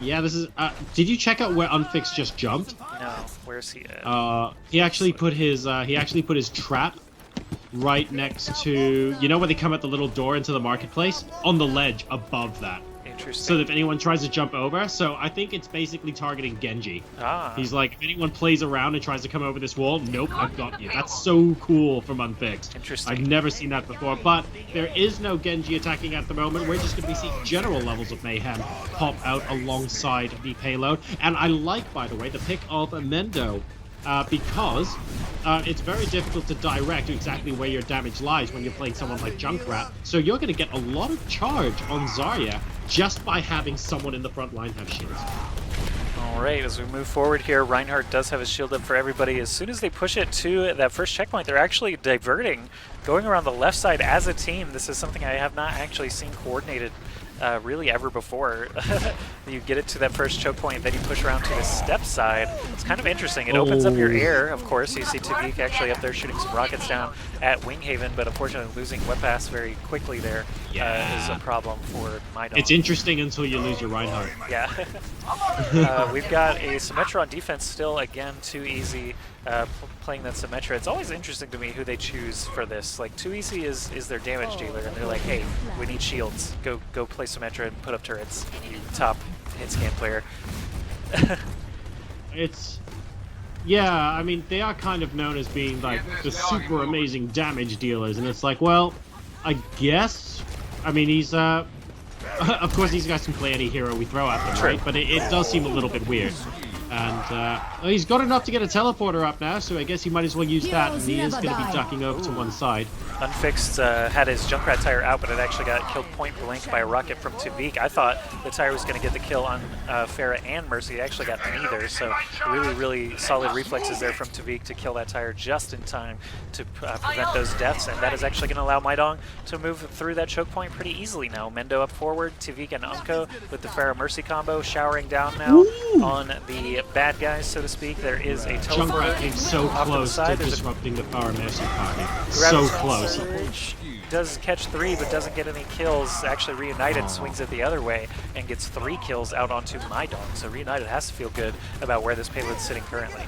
Yeah, this is. Did you check out where Unfixed just jumped? No, where's he at? He actually put his trap right next to, you know, where they come at the little door into the marketplace, on the ledge above that. Interesting. So that if anyone tries to jump over, so I think it's basically targeting Genji. Ah. He's like, if anyone plays around and tries to come over this wall, nope, I've got you. That's so cool from Unfixed. Interesting. I've never seen that before, but there is no Genji attacking at the moment. We're just going to be seeing general levels of mayhem pop out alongside the payload. And I like, by the way, the pick of Mendo. Because it's very difficult to direct exactly where your damage lies when you're playing someone like Junkrat. So you're going to get a lot of charge on Zarya just by having someone in the front line have shields. Alright, as we move forward here, Reinhardt does have his shield up for everybody. As soon as they push it to that first checkpoint, they're actually diverting, going around the left side as a team. This is something I have not actually seen coordinated really ever before. You get it to that first choke point, then you push around to the step side. It's kind of interesting. It opens up your air, of course. You see Tviq actually up there shooting some rockets down at Winghaven, but unfortunately losing Weppass very quickly there is a problem for MyDong. It's interesting until you lose your Reinhardt. Yeah. We've got a Symmetra on defense still, again, TwoEasy playing that Symmetra. It's always interesting to me who they choose for this. Like, TwoEasy is their damage dealer, and they're like, hey, we need shields. Go play Symmetra and put up turrets, you top hit scan player. Yeah, I mean, they are kind of known as being, like, the super amazing damage dealers, and it's like, well, I guess, I mean, he's, of course these guys can play any hero we throw at them, right? But it does seem a little bit weird. And he's got enough to get a teleporter up now, so I guess he might as well use that, and he is going to be ducking over to one side. Unfixed had his Junkrat tire out, but it actually got killed point blank by a rocket from Tviq. I thought the tire was going to get the kill on Pharah and Mercy. It actually got neither, so really, really solid reflexes there from Tviq to kill that tire just in time to prevent those deaths, and that is actually going to allow MyDong to move through that choke point pretty easily now. Mendo up forward, Tviq and Unkoe with the Pharah Mercy combo showering down now on the bad guys, so to speak. There is a teleport. Junkrat came so close to disrupting the Pharah Mercy target. So close. Surge does catch 3, but doesn't get any kills. Actually, Reunited swings it the other way and gets 3 kills out onto MyDong. So Reunited has to feel good about where this payload's sitting currently.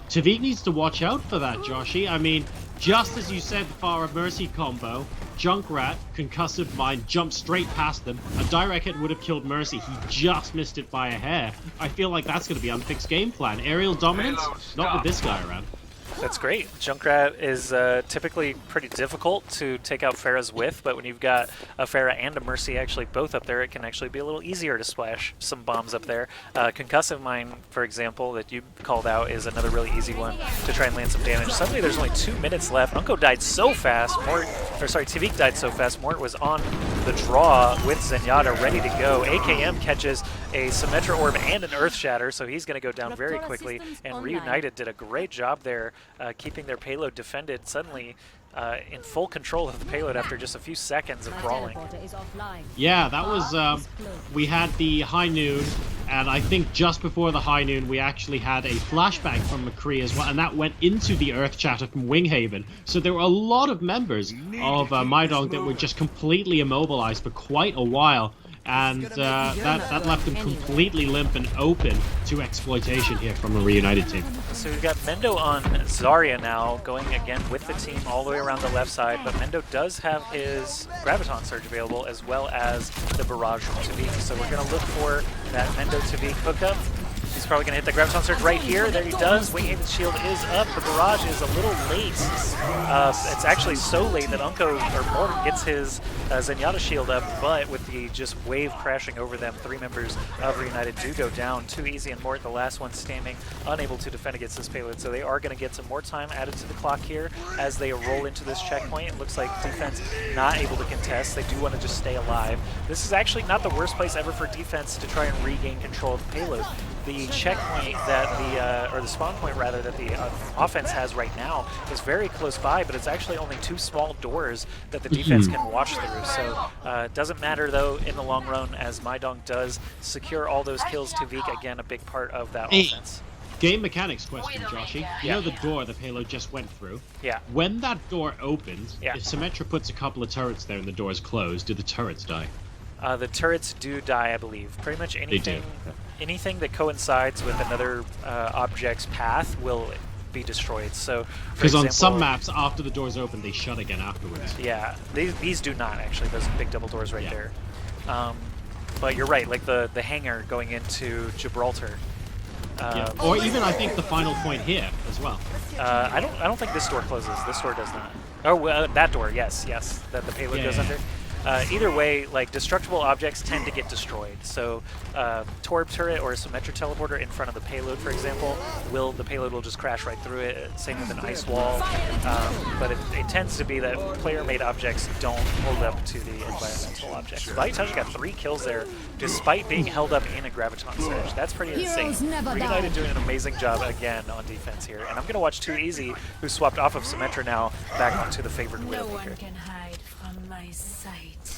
Tviq needs to watch out for that, Joshy. I mean, just as you said, Pharah Mercy combo, Junkrat, concussive mine, jumped straight past them. A direct hit would have killed Mercy. He just missed it by a hair. I feel like that's going to be Unfixed game plan. Aerial dominance? Not with this guy around. That's great. Junkrat is typically pretty difficult to take out Pharah's with, but when you've got a Pharah and a Mercy actually both up there, it can actually be a little easier to splash some bombs up there. Concussive Mine, for example, that you called out, is another really easy one to try and land some damage. Suddenly there's only 2 minutes left. Unkoe died so fast. Tviq died so fast. Morte was on the draw with Zenyatta ready to go. AKM catches a Symmetra Orb and an Earth Shatter, so he's going to go down very quickly. And Reunited did a great job there, keeping their payload defended, suddenly in full control of the payload after just a few seconds of brawling. Yeah, that was, we had the high noon, and I think just before the high noon we actually had a flashbang from McCree as well, and that went into the Earth Chatter from Winghaven. So there were a lot of members of MyDong that were just completely immobilized for quite a while. And that left them completely limp and open to exploitation here from a Reunited team. So we've got Mendo on Zarya now, going again with the team all the way around the left side, but Mendo does have his Graviton Surge available as well as the Barrage from Tviq. So we're going to look for that Mendo Tviq hookup. He's probably going to hit the Graviton Surge right here. There he does. Winghaven's shield is up. The Barrage is a little late. It's actually so late that Unkoe or Morte gets his Zenyatta shield up, but with the just wave crashing over them, 3 members of Reunited do go down. TwoEasy and Morte, the last one standing, unable to defend against this payload. So they are going to get some more time added to the clock here as they roll into this checkpoint. It looks like defense not able to contest. They do want to just stay alive. This is actually not the worst place ever for defense to try and regain control of the payload. The checkpoint that or the spawn point rather, that the offense has right now is very close by, but it's actually only 2 small doors that the defense can watch through. So it doesn't matter though in the long run, as MyDong does secure all those kills. Tviq, again, a big part of that offense. Game mechanics question, Joshy. You know the door the payload just went through? Yeah. When that door opens, if Symmetra puts a couple of turrets there and the door is closed, do the turrets die? The turrets do die, I believe. Pretty much anything that coincides with another object's path will be destroyed. So, because on some maps, after the doors open, they shut again afterwards. Yeah, these do not actually. Those big double doors right there. But you're right, like the hangar going into Gibraltar. Or even I think the final point here as well. I don't think this door closes. This door does not. Oh, that door, yes, that the payload goes under. Either way, like destructible objects tend to get destroyed. So, Torb turret or a symmetric teleporter in front of the payload, for example, the payload will just crash right through it. Same with an ice wall. But it tends to be that player-made objects don't hold up to the environmental objects. Vallutaja got 3 kills there, despite being held up in a graviton surge. That's pretty insane. Reunited doing an amazing job again on defense here, and I'm gonna watch TwoEasy, who swapped off of Symmetra now back onto the favored Widowmaker. No one can hide from my sight.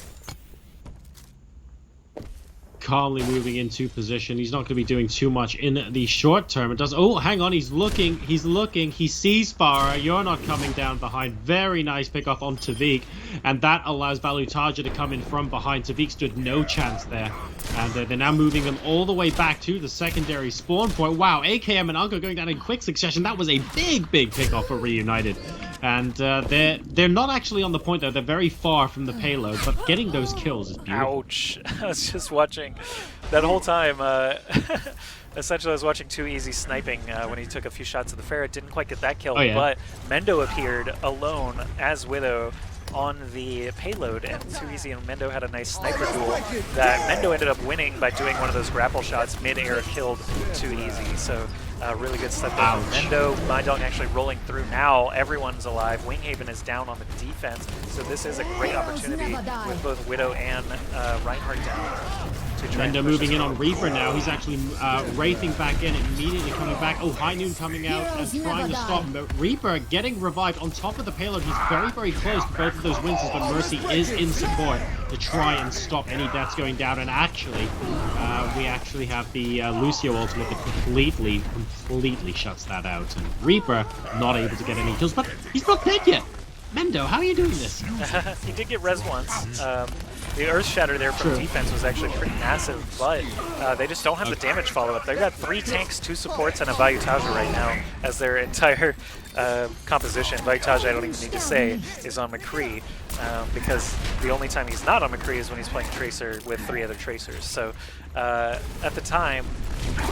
Calmly moving into position. He's not going to be doing too much in the short term. It does. Oh, hang on. He's looking. He sees Farah. You're not coming down behind. Very nice pick off on Tviq, and that allows Vallutaja to come in from behind. Tviq stood no chance there, and they're now moving them all the way back to the secondary spawn point. Wow, AKM and Unkoe going down in quick succession. That was a big pick off for Reunited. And they're not actually on the point though. They're very far from the payload, but getting those kills is beautiful. Ouch! I was just watching that whole time. Essentially, I was watching TwoEasy sniping when he took a few shots at the ferret. Didn't quite get that kill, but Mendo appeared alone as Widow on the payload, and TwoEasy and Mendo had a nice sniper duel that Mendo ended up winning by doing one of those grapple shots mid-air, killed TwoEasy. So really good stuff there from Mendo. MyDong actually rolling through now. Everyone's alive. Winghaven is down on the defense, so this is a great opportunity with both Widow and Reinhardt down. Mendo moving in on Reaper now. He's actually wraithing back in, immediately coming back. Oh, High Noon coming out and trying to stop Reaper getting revived on top of the payload. He's very close to both of those Winzes, but Mercy is in support to try and stop any deaths going down. And actually, we actually have the Lucio ultimate that completely shuts that out. And Reaper not able to get any kills, but he's not dead yet. Mendo, how are you doing this? He did get res once. The Earth Shatter there from defense was actually pretty massive, but they just don't have the damage follow-up. They've got 3 tanks, 2 supports, and a Vallutaja right now as their entire composition. Vallutaja, I don't even need to say, is on McCree, because the only time he's not on McCree is when he's playing Tracer with 3 other Tracers. So at the time,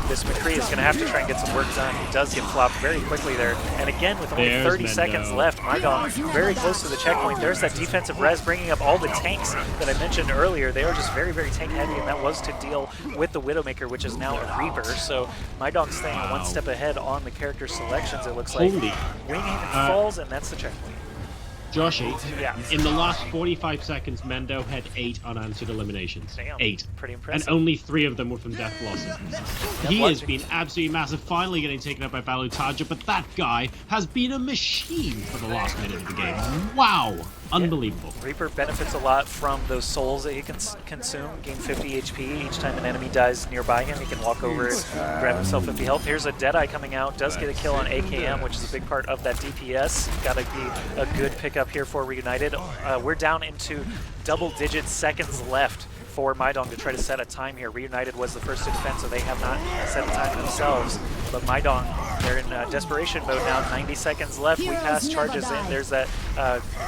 this McCree is going to have to try and get some work done. He does get flopped very quickly there. And again, with only 30 seconds left, MyDong very close to the checkpoint. There's that defensive res bringing up all the tanks that I mentioned earlier. They are just very tank heavy, and that was to deal with the Widowmaker, which is now a Reaper. So MyDong staying one step ahead on the character selections, it looks like. Winghaven falls, and that's the checkpoint. Joshy, in the last 45 seconds, Mendo had 8 unanswered eliminations. Damn, 8. Pretty impressive. And only 3 of them were from death losses. He has been absolutely massive, finally getting taken out by Vallutaja, but that guy has been a machine for the last minute of the game. Wow! Unbelievable. Reaper benefits a lot from those souls that he can consume, gain 50 HP. Each time an enemy dies nearby him, he can walk over and grab himself 50 health. Here's a Deadeye coming out, does get a kill on AKM, which is a big part of that DPS. Gotta be a good pickup here for Reunited. We're down into double-digit seconds left for MyDong to try to set a time here. Reunited was the first to defend, so they have not set a time themselves. But MyDong, they're in desperation mode now. 90 seconds left. We pass charges in. There's that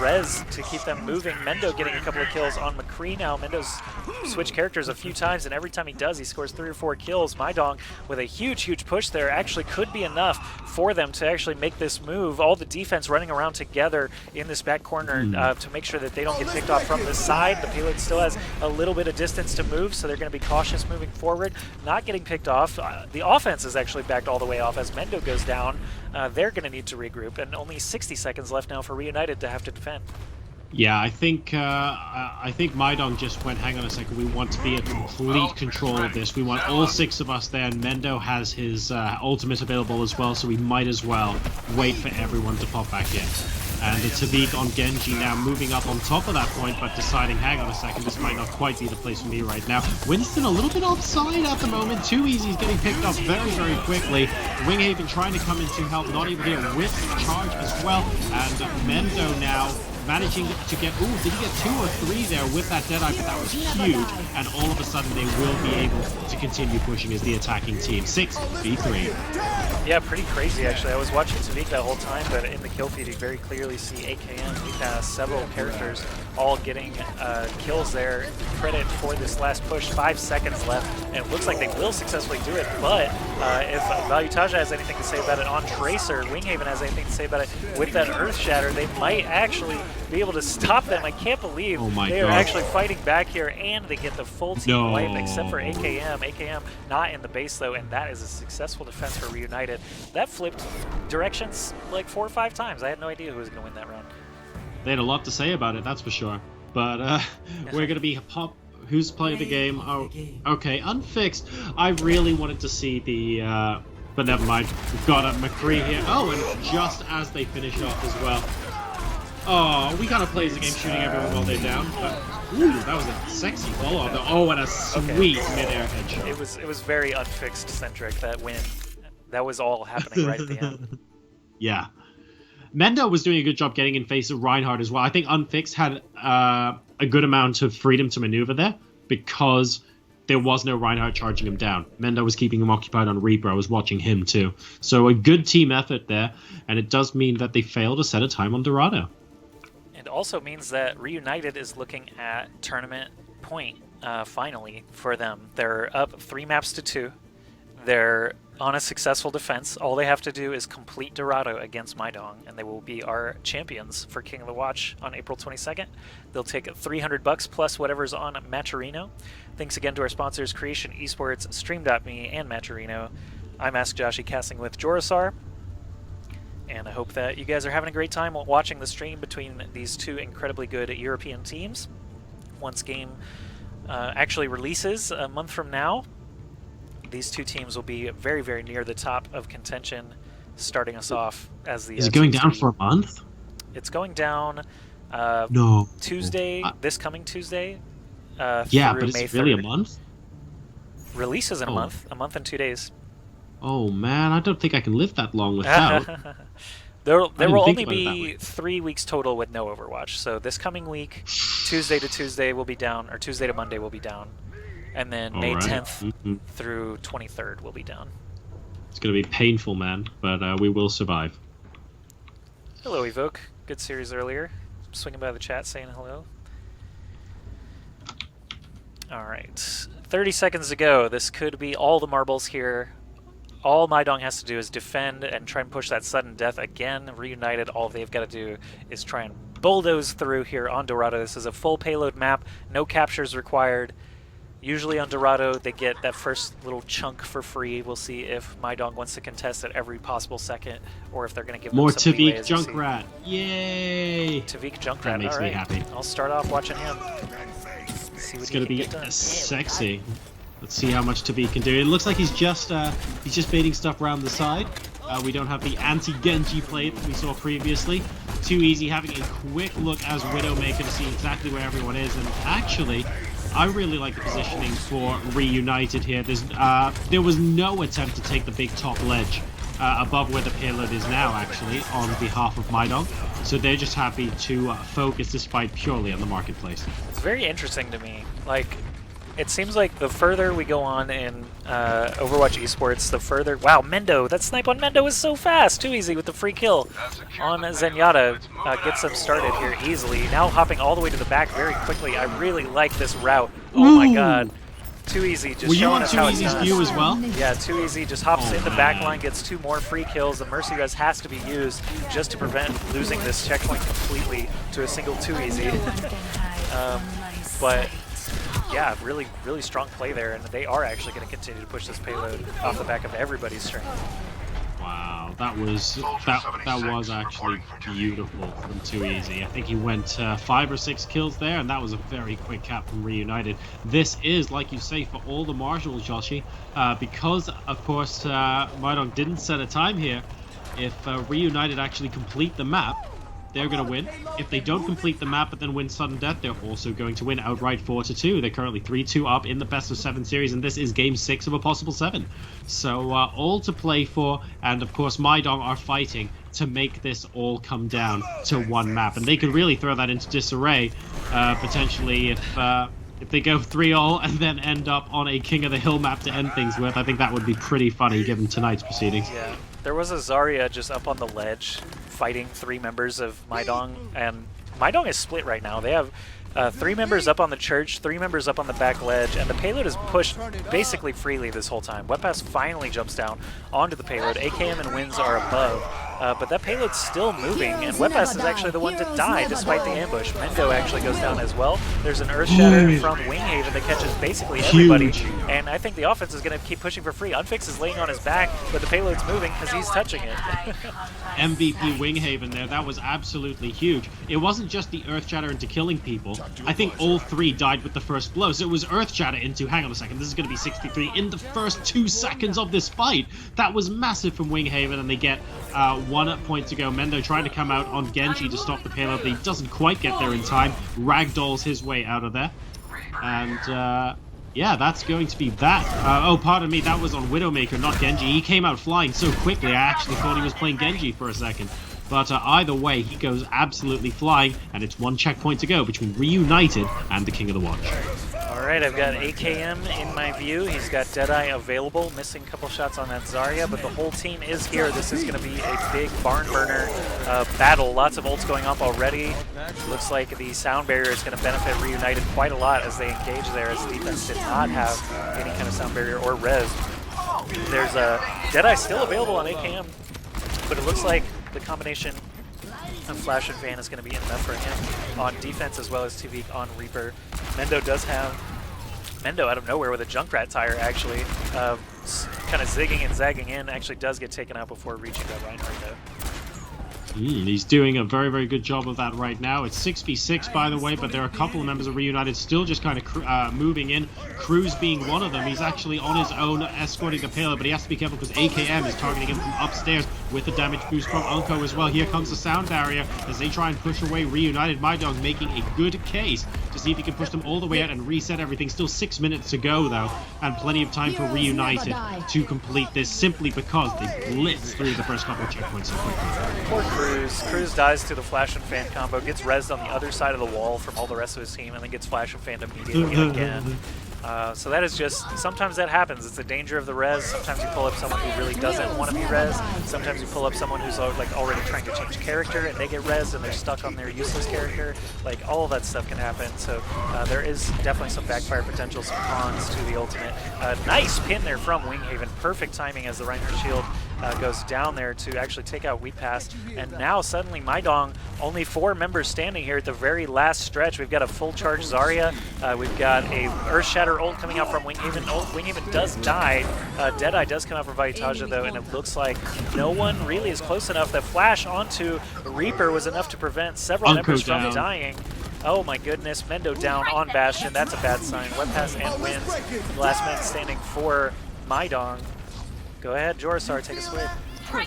res to keep them moving. Mendo getting a couple of kills on McCree now. Mendo's switched characters a few times, and every time he does, he scores 3 or 4 kills. MyDong with a huge push there actually could be enough for them to actually make this move. All the defense running around together in this back corner to make sure that they don't get picked off from the side. The payload still has a little bit of distance to move, so they're going to be cautious moving forward, not getting picked off. The offense is actually backed all the way off as Mendo goes down. They're going to need to regroup, and only 60 seconds left now for Reunited to have to defend. Yeah, I think MyDong just went, hang on a second, we want to be in complete control of this. We want all 6 of us there, and Mendo has his ultimate available as well, so we might as well wait for everyone to pop back in. And the Tviq on Genji now moving up on top of that point, but deciding, hang on a second, this might not quite be the place for me right now. Winston a little bit offside at the moment. TwoEasy is getting picked up very quickly. Winghaven trying to come in to help, not even here with the charge as well. And Mendo now managing to get, ooh, did he get 2 or 3 there with that Deadeye, but that was huge, and all of a sudden they will be able to continue pushing as the attacking team. 6v3. Yeah, pretty crazy actually. I was watching Tviq that whole time, but in the kill feed you very clearly see AKM, Weppass, several characters all getting kills there. Credit for this last push, 5 seconds left, and it looks like they will successfully do it, but if Vallutaja has anything to say about it on Tracer, Winghaven has anything to say about it with that Earth Shatter, they might actually be able to stop them. I can't believe they are actually fighting back here, and they get the full team wipe except for AKM. AKM not in the base though, and that is a successful defense for Reunited. That flipped directions like 4 or 5 times. I had no idea who was going to win that round. They had a lot to say about it, that's for sure. But we're going to be who's played the game? Oh, okay, Unfixed. I really wanted to see the, but never mind. We've got a McCree here. Oh, and just as they finish off as well. Oh, we gotta play the game shooting everyone while they're down. But, ooh, that was a sexy follow-up. Oh, and a sweet mid-air headshot. It was very Unfixed centric, that win. That was all happening right at the end. Yeah. Mendo was doing a good job getting in face of Reinhardt as well. I think Unfixed had a good amount of freedom to maneuver there because there was no Reinhardt charging him down. Mendo was keeping him occupied on Reaper. I was watching him too. So a good team effort there, and it does mean that they failed to set a time on Dorado. It also means that Reunited is looking at tournament point, finally, for them. They're up 3 maps to 2. They're on a successful defense. All they have to do is complete Dorado against MyDong, and they will be our champions for King of the Watch on April 22nd. They'll take $300 plus whatever's on Matcherino. Thanks again to our sponsors, Creation Esports, Stream.me, and Matcherino. I'm Ask Joshy, casting with Jorasar, and I hope that you guys are having a great time watching the stream between these 2 incredibly good European teams. Once game actually releases a month from now, these 2 teams will be very, very near the top of contention, starting us off as the... Is it going down for a month? It's going down Tuesday, this coming Tuesday, yeah, but it's really a month? Releases in a month and 2 days. Oh man, I don't think I can live that long without. There will only be 3 weeks total with no Overwatch. So this coming week, Tuesday to Tuesday will be down, or Tuesday to Monday will be down. And then May 10th through 23rd will be down. It's going to be painful, man, but we will survive. Hello, Evoke. Good series earlier. Swinging by the chat saying hello. All right. 30 seconds to go. This could be all the marbles here. All MyDong has to do is defend and try and push that sudden death again. Reunited, all they've got to do is try and bulldoze through here on Dorado. This is a full payload map. No captures required. Usually on Dorado, they get that first little chunk for free. We'll see if MyDong wants to contest at every possible second, or if they're going to give more them some Tviq Junkrat. Yay! Tviq Junkrat. That makes me happy. I'll start off watching him. See what it's going to be sexy. Let's see how much Tviq can do. It looks like he's just baiting stuff around the side. We don't have the anti-Genji play that we saw previously. TwoEasy having a quick look as Widowmaker to see exactly where everyone is, and actually, I really like the positioning for Reunited here. There was no attempt to take the big top ledge above where the payload is now, actually, on behalf of MyDong. So they're just happy to focus despite purely on the marketplace. It's very interesting to me. Like, it seems like the further we go on in Overwatch esports, the further... Wow, Mendo! That snipe on Mendo is so fast! TwoEasy with the free kill on Zenyatta. Gets them started here easily. Now hopping all the way to the back very quickly. I really like this route. Oh my god. TwoEasy just showing us how it's done. Were you on TwoEasy's view as well? Yeah, TwoEasy just hops in the back line, gets 2 more free kills. The Mercy Res has to be used just to prevent losing this checkpoint completely to a single TwoEasy. But... yeah, really, really strong play there, and they are actually going to continue to push this payload off the back of everybody's strength. Wow, that was actually beautiful from TwoEasy. I think he went 5 or 6 kills there, and that was a very quick cap from Reunited. This is, like you say, for all the marshals, Joshi, because of course MyDong didn't set a time here. If Reunited actually complete the map, they're going to win. If they don't complete the map but then win sudden death, they're also going to win outright 4-2. They're currently 3-2 up in the best of 7 series, and this is game 6 of a possible 7. So all to play for, and of course MyDong are fighting to make this all come down to one map. And they could really throw that into disarray, potentially, if they go 3-all and then end up on a King of the Hill map to end things with. I think that would be pretty funny given tonight's proceedings. Yeah, there was a Zarya just up on the ledge fighting 3 members of MyDong, and MyDong is split right now. They have 3 members up on the church, 3 members up on the back ledge, and the payload is pushed basically freely this whole time. Weppass finally jumps down onto the payload. AKM and Winz are above, but that payload's still moving, and Weppass is actually the one to die despite the ambush. Mendo actually goes down as well. There's an Earth Shatter from Winghaven that catches basically everybody, and I think the offense is going to keep pushing for free. Unfixed is laying on his back, but the payload's moving because he's touching it. MVP Winghaven there, that was absolutely huge. It wasn't just the Earth Shatter into killing people. I think all 3 died with the first blow. So it was Earth Shatter into, hang on a second, this is going to be 63 in the first 2 seconds of this fight. That was massive from Winghaven, and they get 1 point to go. Mendo trying to come out on Genji to stop the payload, but he doesn't quite get there in time. Ragdolls his way out of there. And yeah, that's going to be that. Oh, pardon me, that was on Widowmaker, not Genji. He came out flying so quickly, I actually thought he was playing Genji for a second. But either way, he goes absolutely flying, and it's 1 checkpoint to go between Reunited and the King of the Watch. Alright, I've got AKM in my view. He's got Deadeye available, missing a couple shots on that Zarya, but the whole team is here. This is going to be a big barn burner battle. Lots of ults going up already. Looks like the sound barrier is going to benefit Reunited quite a lot as they engage there, as defense did not have any kind of sound barrier or res. There's a Deadeye still available on AKM, but it looks like the combination of Flash and Fan is going to be enough for him on defense, as well as Tviq on Reaper. Mendo does have Mendo out of nowhere with a Junkrat tire, actually, kind of zigging and zagging in, actually does get taken out before reaching that Reinhardt though. He's doing a very, very good job of that right now. It's 6v6, by the way, but there are a couple of members of Reunited still just kind of moving in. Kruise being one of them. He's actually on his own escorting the payload, but he has to be careful because AKM is targeting him from upstairs with the damage boost from Unkoe as well. Here comes the sound barrier as they try and push away Reunited. MyDong making a good case to see if he can push them all the way out and reset everything. Still 6 minutes to go, though, and plenty of time for Reunited to complete this simply because they blitzed through the first couple of checkpoints so quickly. Poor Kruise. Kruise dies to the Flash and Fan combo, gets rezzed on the other side of the wall from all the rest of his team, and then gets Flash and Fan immediately again. So that is just, sometimes that happens. It's the danger of the res. Sometimes you pull up someone who really doesn't want to be res. Sometimes you pull up someone who's like already trying to change character and they get res and they're stuck on their useless character. Like, all of that stuff can happen. So there is definitely some backfire potential, some cons to the ultimate. Nice pin there from Winghaven. Perfect timing as the Reinhardt shield goes down there to actually take out Weppass. And now suddenly MyDong, only 4 members standing here at the very last stretch. We've got a full charge Zarya. We've got a Earth Shatter ult coming out from Winghaven. Winghaven does die. Deadeye does come out from Vallutaja though, and it looks like no one really is close enough. That flash onto Reaper was enough to prevent several members from dying. Oh my goodness, Mendo down on Bastion. That's a bad sign. Weppass and Winz, the last man standing for MyDong. Go ahead, Jorisar, take us away.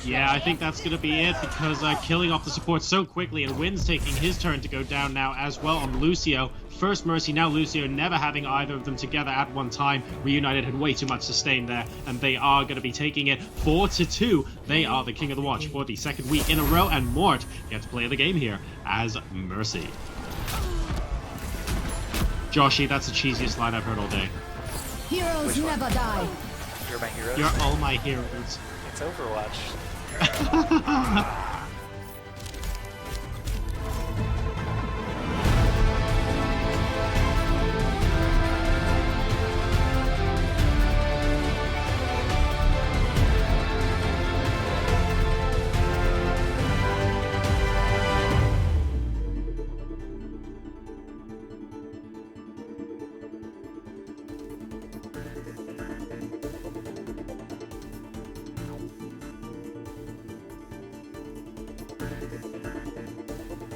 Yeah, I think that's going to be it because killing off the support so quickly, and Winz taking his turn to go down now as well on Lucio. First Mercy, now Lucio, never having either of them together at one time. Reunited had way too much sustain there, and they are going to be taking it 4-2. They are the King of the Watch for the 2nd week in a row, and Morte gets to play the game here as Mercy. Joshy, that's the cheesiest line I've heard all day. Heroes never die. You're my heroes? You're all my heroes. It's Overwatch.